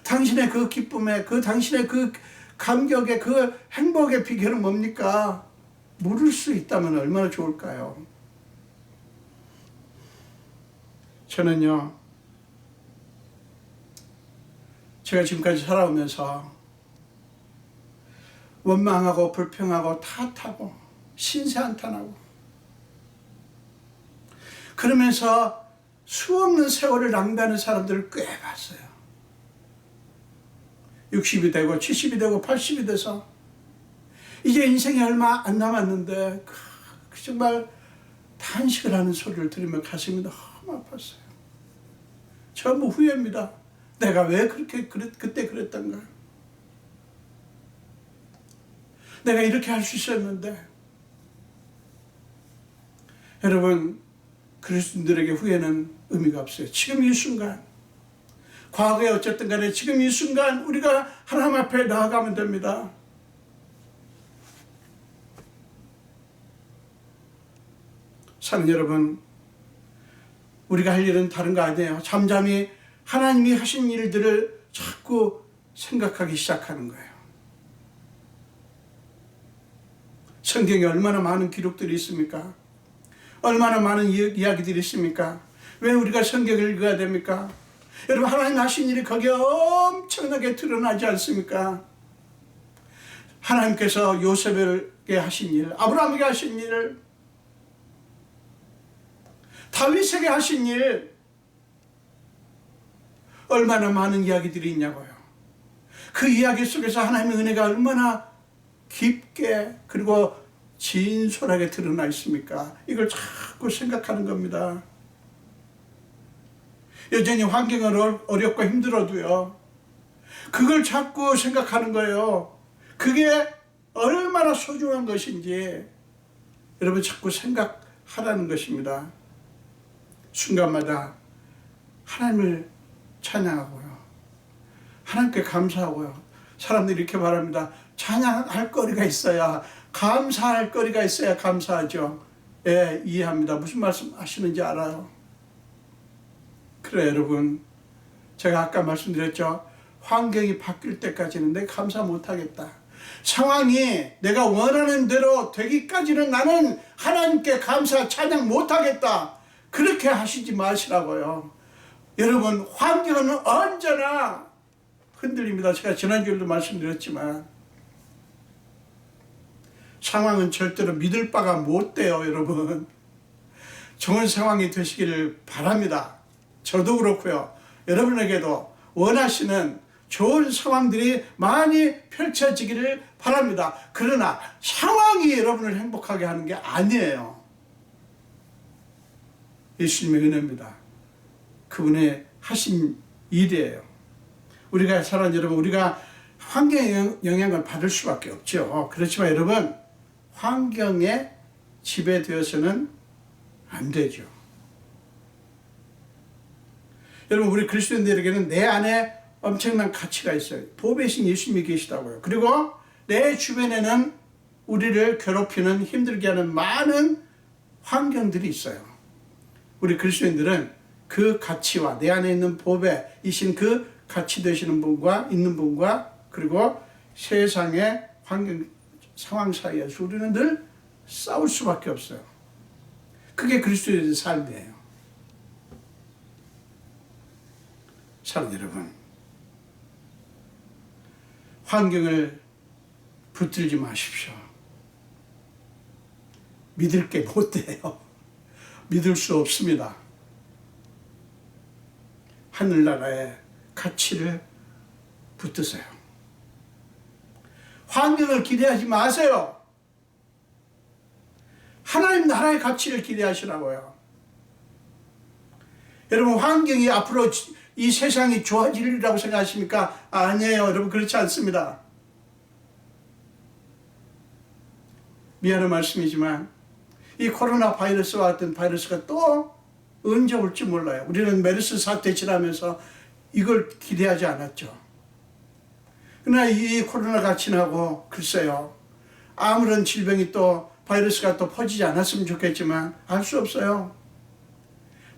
당신의 그 기쁨에, 당신의 그 감격의 그 행복의 비결은 뭡니까? 물을 수 있다면 얼마나 좋을까요? 저는요, 제가 지금까지 살아오면서 원망하고 불평하고 탓하고 신세한탄하고 그러면서 수없는 세월을 낭비하는 사람들을 꽤 봤어요. 60이 되고 70이 되고 80이 돼서 이제 인생이 얼마 안 남았는데 정말 탄식을 하는 소리를 들으며 가슴이 너무 아팠어요. 전부 후회입니다. 내가 왜 그때 그랬던가. 내가 이렇게 할 수 있었는데. 여러분, 그리스도인들에게 후회는 의미가 없어요. 지금 이 순간, 과거에 어쨌든 간에 지금 이 순간 우리가 하나님 앞에 나아가면 됩니다. 사랑 여러분, 우리가 할 일은 다른 거 아니에요. 잠잠히 하나님이 하신 일들을 자꾸 생각하기 시작하는 거예요. 성경에 얼마나 많은 기록들이 있습니까? 얼마나 많은 이야기들이 있습니까? 왜 우리가 성경을 읽어야 됩니까? 여러분, 하나님 하신 일이 거기에 엄청나게 드러나지 않습니까? 하나님께서 요셉에게 하신 일, 아브라함에게 하신 일, 다윗에게 하신 일, 얼마나 많은 이야기들이 있냐고요. 그 이야기 속에서 하나님의 은혜가 얼마나 깊게 그리고 진솔하게 드러나 있습니까? 이걸 자꾸 생각하는 겁니다. 여전히 환경은 어렵고 힘들어도요, 그걸 자꾸 생각하는 거예요. 그게 얼마나 소중한 것인지 여러분 자꾸 생각하라는 것입니다. 순간마다 하나님을 찬양하고요, 하나님께 감사하고요. 사람들이 이렇게 말합니다. 찬양할 거리가 있어야, 감사할 거리가 있어야 감사하죠. 예, 이해합니다. 무슨 말씀 하시는지 알아요. 그래 여러분, 제가 아까 말씀드렸죠. 환경이 바뀔 때까지는 내가 감사 못하겠다. 상황이 내가 원하는 대로 되기까지는 나는 하나님께 감사 찬양 못하겠다. 그렇게 하시지 마시라고요. 여러분, 환경은 언제나 흔들립니다. 제가 지난주에도 말씀드렸지만 상황은 절대로 믿을 바가 못 돼요. 여러분, 좋은 상황이 되시기를 바랍니다. 저도 그렇고요, 여러분에게도 원하시는 좋은 상황들이 많이 펼쳐지기를 바랍니다. 그러나 상황이 여러분을 행복하게 하는 게 아니에요. 예수님의 은혜입니다. 그분의 하신 일이에요. 우리가 사랑하는 여러분, 우리가 환경의 영향을 받을 수밖에 없죠. 그렇지만 여러분, 환경에 지배되어서는 안 되죠. 여러분, 우리 그리스도인들에게는 내 안에 엄청난 가치가 있어요. 보배신 예수님이 계시다고요. 그리고 내 주변에는 우리를 괴롭히는, 힘들게 하는 많은 환경들이 있어요. 우리 그리스도인들은 그 가치와 내 안에 있는 보배이신 그 가치 되시는 분과 있는 분과 그리고 세상의 환경 상황 사이에서 우리는 늘 싸울 수밖에 없어요. 그게 그리스도인의 삶이에요. 사랑하는 여러분, 환경을 붙들지 마십시오. 믿을 게 못 돼요. 믿을 수 없습니다. 하늘나라의 가치를 붙드세요. 환경을 기대하지 마세요. 하나님 나라의 가치를 기대하시라고요. 여러분, 환경이 앞으로 이 세상이 좋아지리라고 생각하십니까? 아니에요. 여러분, 그렇지 않습니다. 미안한 말씀이지만 이 코로나 바이러스와 같은 바이러스가 또 언제 올지 몰라요. 우리는 메르스 사태 지나면서 이걸 기대하지 않았죠. 그러나 이 코로나가 지나고 글쎄요, 아무런 질병이 또 바이러스가 또 퍼지지 않았으면 좋겠지만 알 수 없어요.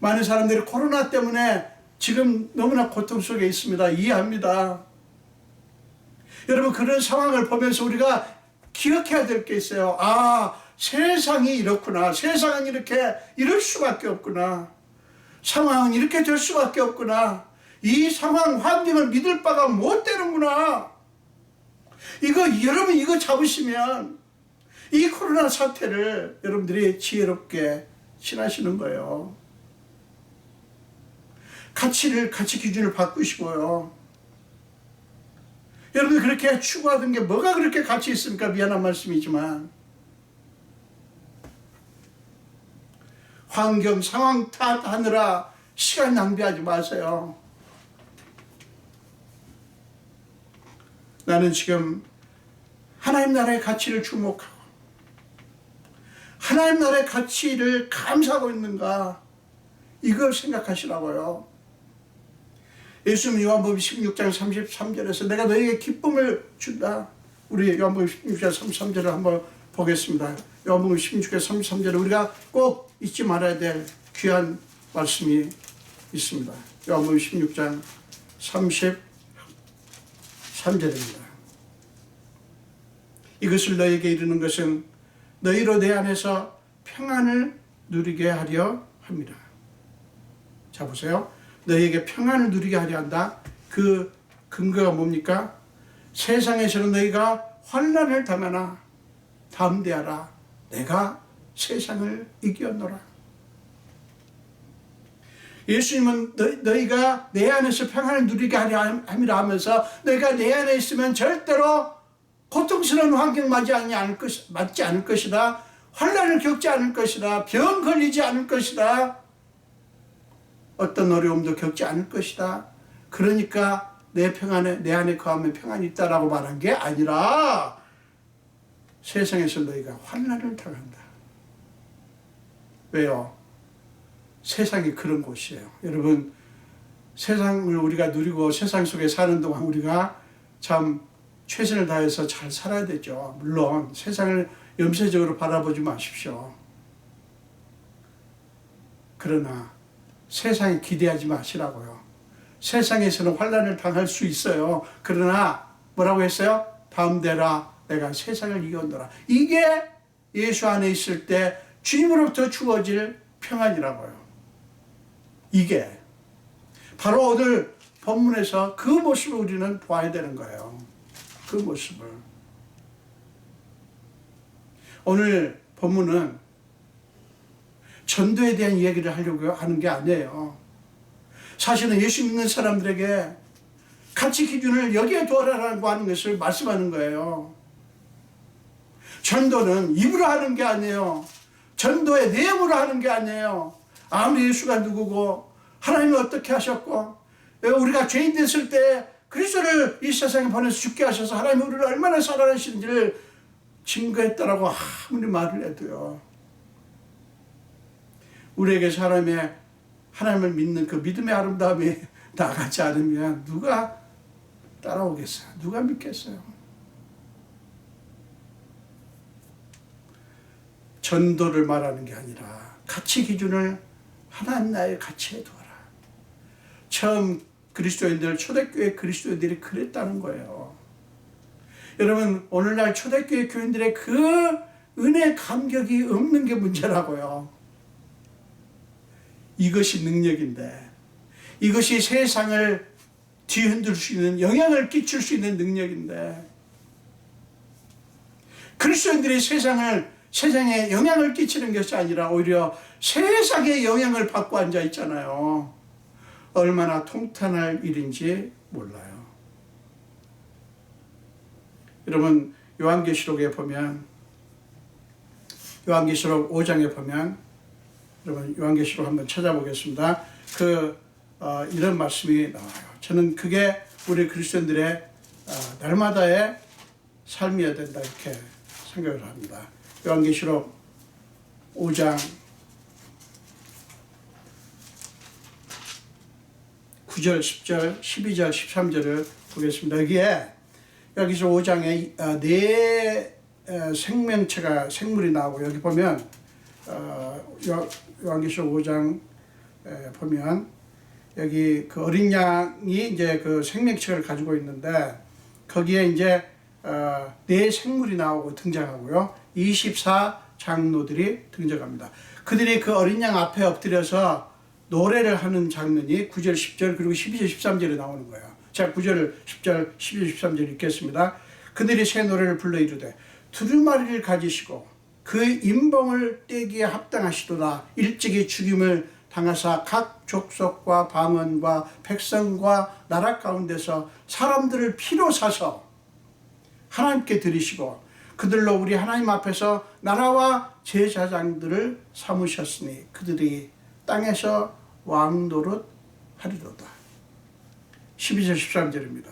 많은 사람들이 코로나 때문에 지금 너무나 고통 속에 있습니다. 이해합니다. 여러분, 그런 상황을 보면서 우리가 기억해야 될 게 있어요. 아, 세상이 이렇구나. 세상은 이럴 수밖에 없구나. 상황은 이렇게 될 수밖에 없구나. 이 상황, 환경을 믿을 바가 못 되는구나. 여러분 이거 잡으시면 이 코로나 사태를 여러분들이 지혜롭게 지나시는 거예요. 가치 기준을 바꾸시고요. 여러분들 그렇게 추구하던 게 뭐가 그렇게 가치 있습니까? 미안한 말씀이지만. 환경, 상황 탓하느라 시간 낭비하지 마세요. 나는 지금 하나님 나라의 가치를 주목하고 하나님 나라의 가치를 감사하고 있는가, 이걸 생각하시라고요. 예수님 요한복음 16장 33절에서 내가 너에게 기쁨을 준다. 우리 요한복음 16장 33절을 한번 보겠습니다. 요한복음 16장 33절에 우리가 꼭 잊지 말아야 될 귀한 말씀이 있습니다. 요한복음 16장 33절입니다. 이것을 너에게 이르는 것은 너희로 내 안에서 평안을 누리게 하려 합니다. 자, 보세요. 너희에게 평안을 누리게 하려 한다. 그 근거가 뭡니까? 세상에서는 너희가 환난을 당하나 담대하라. 내가 세상을 이겼노라. 예수님은 너희가 내 안에서 평안을 누리게 하려 함이라 하면서 너희가 내 안에 있으면 절대로 고통스러운 환경 맞지 않을 것이다. 환난을 겪지 않을 것이다. 병 걸리지 않을 것이다. 어떤 어려움도 겪지 않을 것이다. 그러니까 내 안에 거하면 평안이 있다라고 말한 게 아니라 세상에서 너희가 환난을 당한다. 왜요? 세상이 그런 곳이에요. 여러분, 세상을 우리가 누리고 세상 속에 사는 동안 우리가 참 최선을 다해서 잘 살아야 되죠. 물론 세상을 염세적으로 바라보지 마십시오. 그러나 세상에 기대하지 마시라고요. 세상에서는 환난을 당할 수 있어요. 그러나 뭐라고 했어요? 담대라, 내가 세상을 이겼노라. 이게 예수 안에 있을 때 주님으로부터 주어질 평안이라고요. 이게 바로 오늘 본문에서 그 모습을 우리는 보아야 되는 거예요. 그 모습을. 오늘 본문은 전도에 대한 이야기를 하려고 하는 게 아니에요. 사실은 예수 믿는 사람들에게 가치 기준을 여기에 두어라라고 하는 것을 말씀하는 거예요. 전도는 입으로 하는 게 아니에요. 전도의 내용으로 하는 게 아니에요. 아무리 예수가 누구고 하나님이 어떻게 하셨고 우리가 죄인 됐을 때 그리스도를 이 세상에 보내서 죽게 하셔서 하나님이 우리를 얼마나 사랑하시는지를 증거했다라고 아무리 말을 해도요, 우리에게 사람의 하나님을 믿는 그 믿음의 아름다움이 나가지 않으면 누가 따라오겠어요? 누가 믿겠어요? 전도를 말하는 게 아니라 가치 기준을 하나님 나의 가치에 두어라. 처음 그리스도인들, 초대교회 그리스도인들이 그랬다는 거예요. 여러분, 오늘날 초대교회 교인들의 그 은혜 감격이 없는 게 문제라고요. 이것이 능력인데, 이것이 세상을 뒤흔들 수 있는, 영향을 끼칠 수 있는 능력인데, 그리스도인들이 세상에 영향을 끼치는 것이 아니라 오히려 세상에 영향을 받고 앉아 있잖아요. 얼마나 통탄할 일인지 몰라요. 여러분, 요한계시록에 보면, 요한계시록 5장에 보면, 여러분 요한계시록 한번 찾아보겠습니다. 이런 말씀이 나와요. 저는 그게 우리 그리스도인들의 날마다의 삶이어야 된다, 이렇게 생각을 합니다. 요한계시록 5장 9절, 10절, 12절, 13절을 보겠습니다. 여기서 5장에 네 생명체가 생물이 나오고, 여기 보면 요한계시록 5장 보면 여기 그 어린 양이 이제 그 생명체를 가지고 있는데, 거기에 이제 네 생물이 나오고 등장하고요. 24장로들이 등장합니다. 그들이 그 어린 양 앞에 엎드려서 노래를 하는 장면이 9절, 10절, 그리고 12절, 13절에 나오는 거예요. 자, 9절, 10절, 12절, 13절 읽겠습니다. 그들이 새 노래를 불러 이르되 두루마리를 가지시고 그 임봉을 떼기에 합당하시도다. 일찍이 죽임을 당하사 각 족속과 방언과 백성과 나라 가운데서 사람들을 피로 사서 하나님께 드리시고 그들로 우리 하나님 앞에서 나라와 제사장들을 삼으셨으니 그들이 땅에서 왕노릇 하리로다. 12절 13절입니다.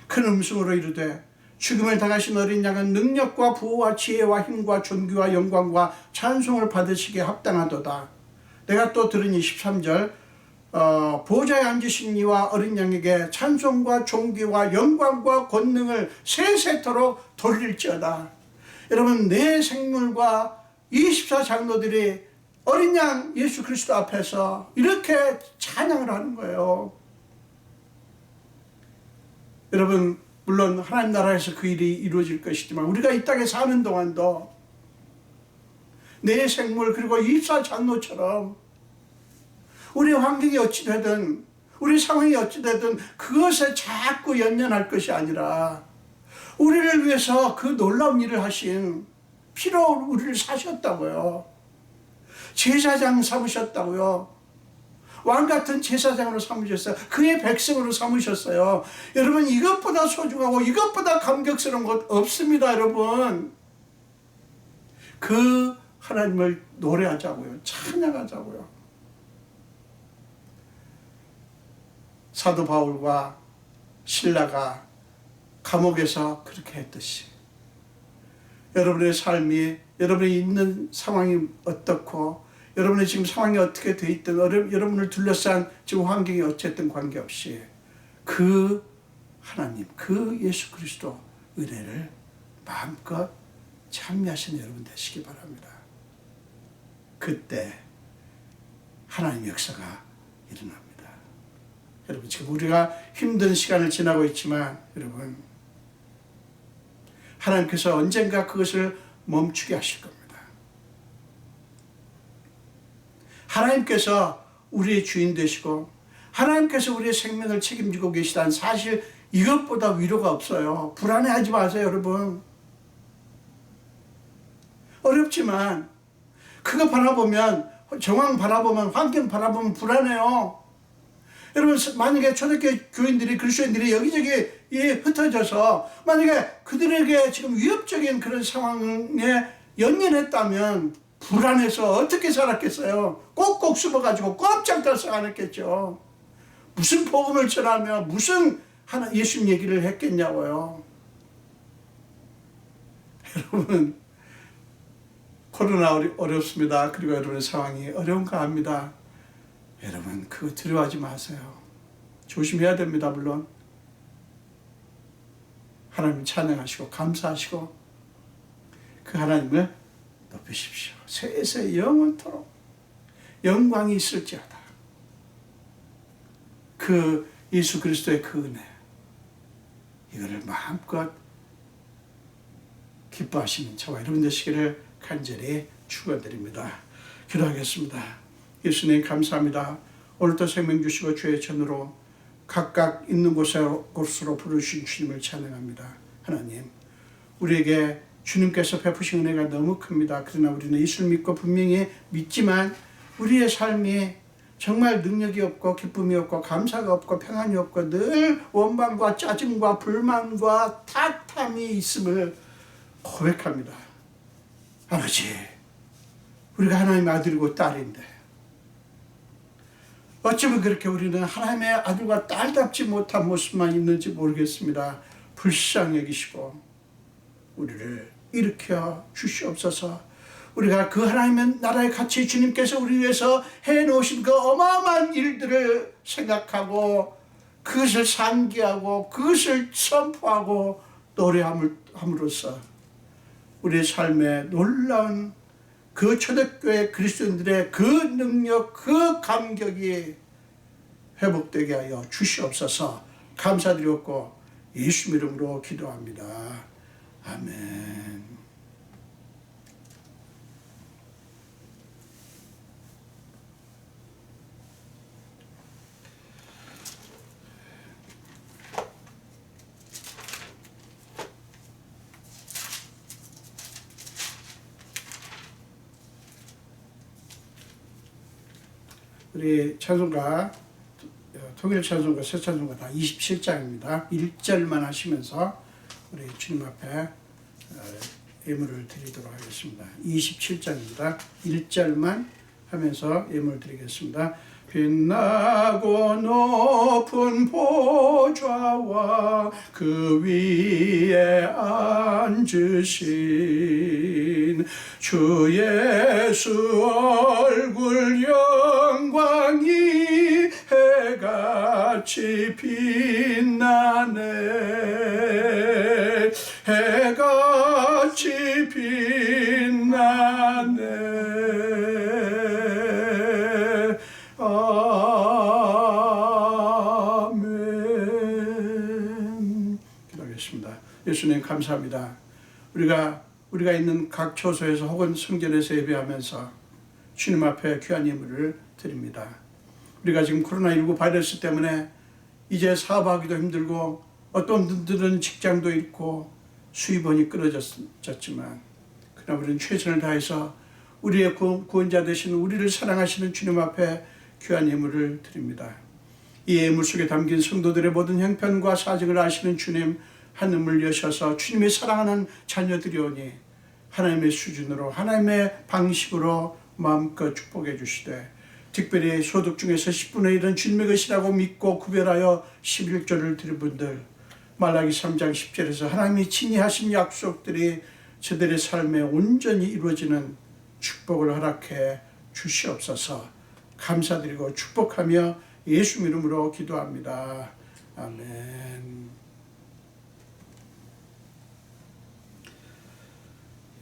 큰 음성으로 이르되 죽음을 당하신 어린 양은 능력과 부와 지혜와 힘과 존귀와 영광과 찬송을 받으시기에 합당하도다. 내가 또 들으니 13절 보좌에 앉으신 이와 어린 양에게 찬송과 존귀와 영광과 권능을 세세토록 돌릴지어다. 여러분, 내 생물과 24장로들이 어린 양 예수 그리스도 앞에서 이렇게 찬양을 하는 거예요. 여러분, 물론 하나님 나라에서 그 일이 이루어질 것이지만 우리가 이 땅에 사는 동안도 내 생물 그리고 24장로처럼 우리 환경이 어찌되든 우리 상황이 어찌되든 그것에 자꾸 연연할 것이 아니라 우리를 위해서 그 놀라운 일을 하신 피로 우리를 사셨다고요. 제사장 삼으셨다고요. 왕같은 제사장으로 삼으셨어요. 그의 백성으로 삼으셨어요. 여러분, 이것보다 소중하고 이것보다 감격스러운 것 없습니다. 여러분, 그 하나님을 노래하자고요. 찬양하자고요. 사도 바울과 실라가 감옥에서 그렇게 했듯이 여러분의 삶이, 여러분이 있는 상황이 어떻고 여러분의 지금 상황이 어떻게 돼 있든 여러분을 둘러싼 지금 환경이 어쨌든 관계없이 그 하나님, 그 예수 그리스도 은혜를 마음껏 찬미하시는 여러분 되시기 바랍니다. 그때 하나님의 역사가 일어납니다. 여러분, 지금 우리가 힘든 시간을 지나고 있지만 여러분, 하나님께서 언젠가 그것을 멈추게 하실 겁니다. 하나님께서 우리의 주인 되시고 하나님께서 우리의 생명을 책임지고 계시다는 사실, 이것보다 위로가 없어요. 불안해하지 마세요. 여러분, 어렵지만 그거 바라보면, 정황 바라보면, 환경 바라보면 불안해요. 여러분, 만약에 초대교회 교인들이, 그리스도인들이 여기저기 흩어져서 만약에 그들에게 지금 위협적인 그런 상황에 연연했다면 불안해서 어떻게 살았겠어요? 꼭꼭 숨어가지고 꼼짝달싹 안 했겠죠. 무슨 복음을 전하며 무슨 예수님 얘기를 했겠냐고요. 여러분, 코로나 어렵습니다. 그리고 여러분의 상황이 어려운가 합니다. 여러분, 그거 두려워하지 마세요. 조심해야 됩니다. 물론 하나님 찬양하시고 감사하시고 그 하나님을 높이십시오. 세세 영원토록 영광이 있을지어다. 그 예수 그리스도의 그 은혜, 이거를 마음껏 기뻐하시는 저와 여러분 되시기를 간절히 축원드립니다. 기도하겠습니다. 예수님, 감사합니다. 오늘도 생명 주시고 주의 전으로 각각 있는 곳으로 부르신 주님을 찬양합니다. 하나님, 우리에게 주님께서 베푸신 은혜가 너무 큽니다. 그러나 우리는 예수를 믿고 분명히 믿지만 우리의 삶이 정말 능력이 없고 기쁨이 없고 감사가 없고 평안이 없고 늘 원망과 짜증과 불만과 탓함이 있음을 고백합니다. 아버지, 우리가 하나님의 아들이고 딸인데 어쩌면 그렇게 우리는 하나님의 아들과 딸답지 못한 모습만 있는지 모르겠습니다. 불쌍히 여기시고 우리를 일으켜 주시옵소서. 우리가 그 하나님의 나라의 가치 주님께서 우리 위해서 해놓으신 그 어마어마한 일들을 생각하고 그것을 상기하고 그것을 선포하고 노래함으로써 우리의 삶에 놀라운 그 초대교회 그리스도인들의 그 능력, 그 감격이 회복되게 하여 주시옵소서. 감사드렸고 예수 이름으로 기도합니다. 아멘. 우리 찬송가, 통일 찬송가, 새 찬송가 다 27장입니다. 1절만 하시면서 우리 주님 앞에 예물을 드리도록 하겠습니다. 27장입니다. 1절만 하면서 예물을 드리겠습니다. 빛나고 높은 보좌와 그 위에 앉으신 주 예수 얼굴 영광이 해같이 빛나네. 해같이 빛나네. 아멘. 기도하겠습니다. 예수님 감사합니다. 우리가 있는 각 처소에서 혹은 성전에서 예배하면서 주님 앞에 귀한 예물을 드립니다. 우리가 지금 코로나19 바이러스 때문에 이제 사업하기도 힘들고 어떤 분들은 직장도 잃고 수입원이 끊어졌지만 그러나 우리는 최선을 다해서 우리의 구원자 되신 우리를 사랑하시는 주님 앞에 귀한 예물을 드립니다. 이 예물 속에 담긴 성도들의 모든 형편과 사정을 아시는 주님, 하늘을 여셔서 주님이 사랑하는 자녀들이오니 하나님의 수준으로 하나님의 방식으로 마음껏 축복해 주시되 특별히 소득 중에서 10분의 1은 주님의 것이라고 믿고 구별하여 11조를 드린 분들, 말라기 3장 10절에서 하나님이 친히 하신 약속들이 저들의 삶에 온전히 이루어지는 축복을 허락해 주시옵소서. 감사드리고 축복하며 예수 이름으로 기도합니다. 아멘.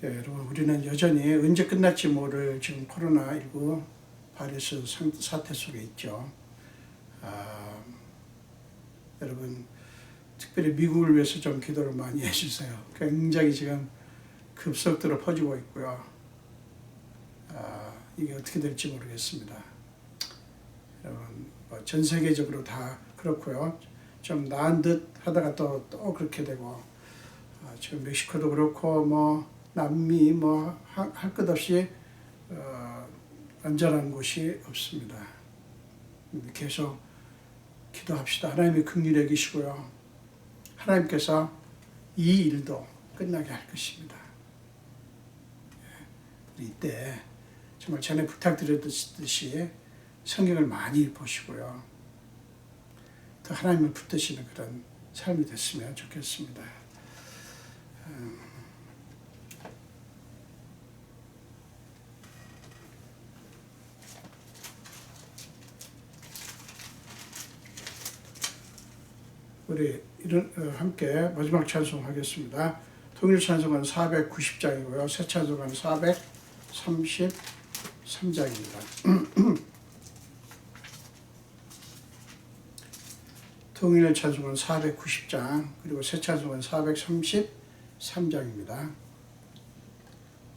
여러분, 우리는 여전히 언제 끝날지 모를 지금 코로나19 바이러스 사태 속에 있죠. 여러분, 특별히 미국을 위해서 좀 기도를 많이 해주세요. 굉장히 지금 급속도로 퍼지고 있고요. 이게 어떻게 될지 모르겠습니다. 여러분, 전 세계적으로 다 그렇고요. 좀 나은 듯 하다가 또 그렇게 되고, 지금 멕시코도 그렇고 남미 할 것 없이 안전한 곳이 없습니다. 계속 기도합시다. 하나님의 긍휼히 여기시고요. 하나님께서 이 일도 끝나게 할 것입니다. 이때 정말 전에 부탁드렸듯이 성경을 많이 보시고요. 더 하나님을 붙드시는 그런 삶이 됐으면 좋겠습니다. 우리 함께 마지막 찬송하겠습니다. 통일 찬송은 490장이고요. 새 찬송은 433장입니다. 통일 찬송은 490장, 그리고 새 찬송은 433장입니다.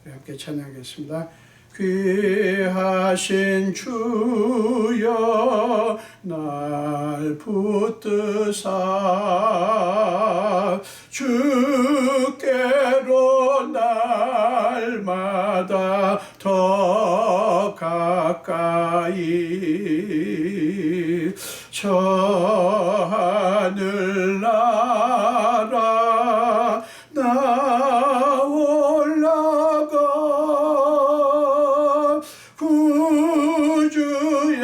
함께 찬양하겠습니다. 귀하신 주여 날 붙드사 주께로 날마다 더 가까이 저 하늘 나라 나 올라가 구주의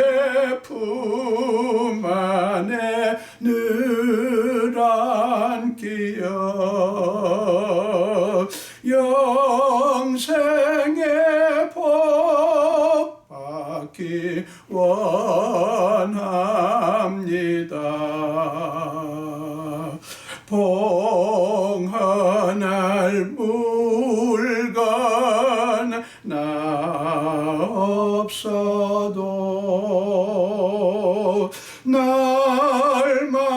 품 안에 늘 안기여 받기 원합니다. 봉헌할 물건 나 없어도 날마다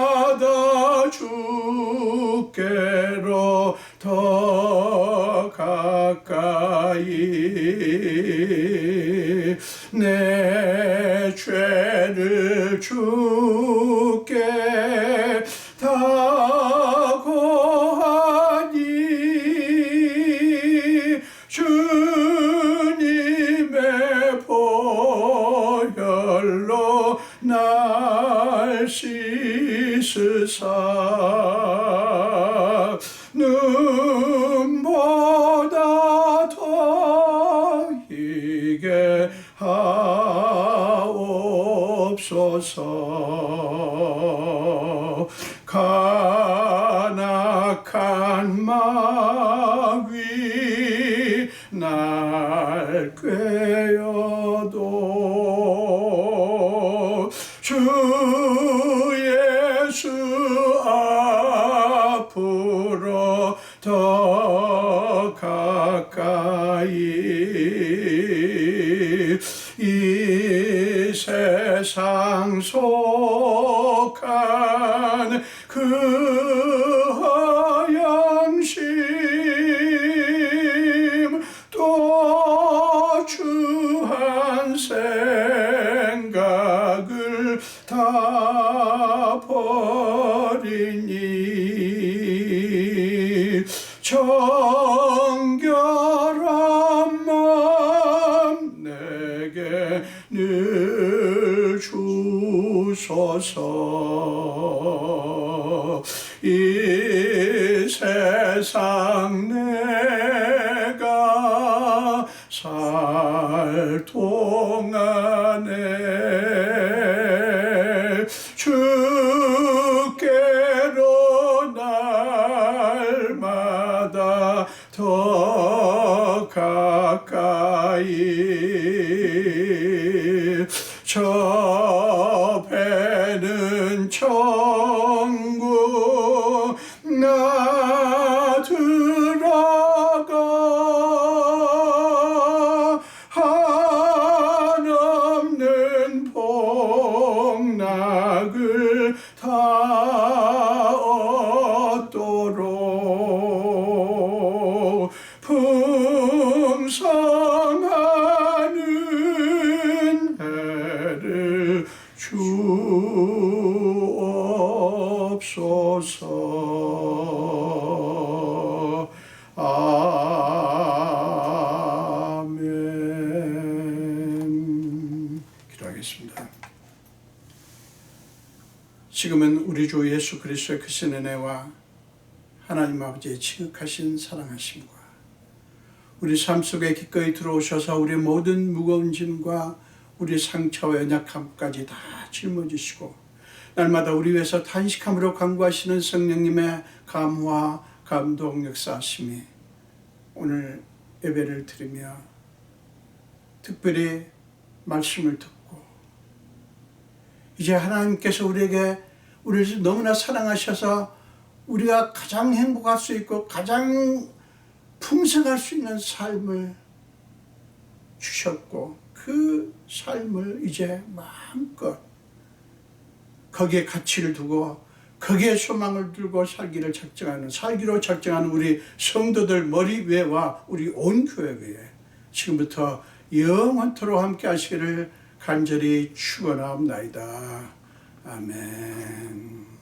주께로 더 가까이 내 죄를 주께 다 고하니 주님의 보혈로 날 씻으사 눈보다 더 희게 하옵소서. 간악한 마귀 날 꾀어도 주 예수 앞으로 더 가까이 이 세상 속한 그 허영심 또 주한 생각을 다 버리니 정결한 마음 내게 늘 주소서. 이 세상 내가 살 동안에 주께로 날마다 더 가까이 저 배는 천국 나 들어가 한없는 복락을 다 얻도록 풍성한 은혜를 주옵소서. 아멘. 기도하겠습니다. 지금은 우리 주 예수 그리스도의 크신 은혜와 하나님 아버지의 지극하신 사랑하심과 우리 삶 속에 기꺼이 들어오셔서 우리 모든 무거운 짐과 우리 상처와 연약함까지 다 짊어지시고 날마다 우리 위해서 탄식함으로 간구하시는 성령님의 감화 감동 역사하심이 오늘 예배를 드리며 특별히 말씀을 듣고 이제 하나님께서 우리를 너무나 사랑하셔서 우리가 가장 행복할 수 있고 가장 풍성할 수 있는 삶을 주셨고 그 삶을 이제 마음껏 거기에 가치를 두고 거기에 소망을 두고 살기로 작정하는 우리 성도들 머리 위에와 우리 온 교회 위에 지금부터 영원토록 함께 하시기를 간절히 축원하옵나이다. 아멘.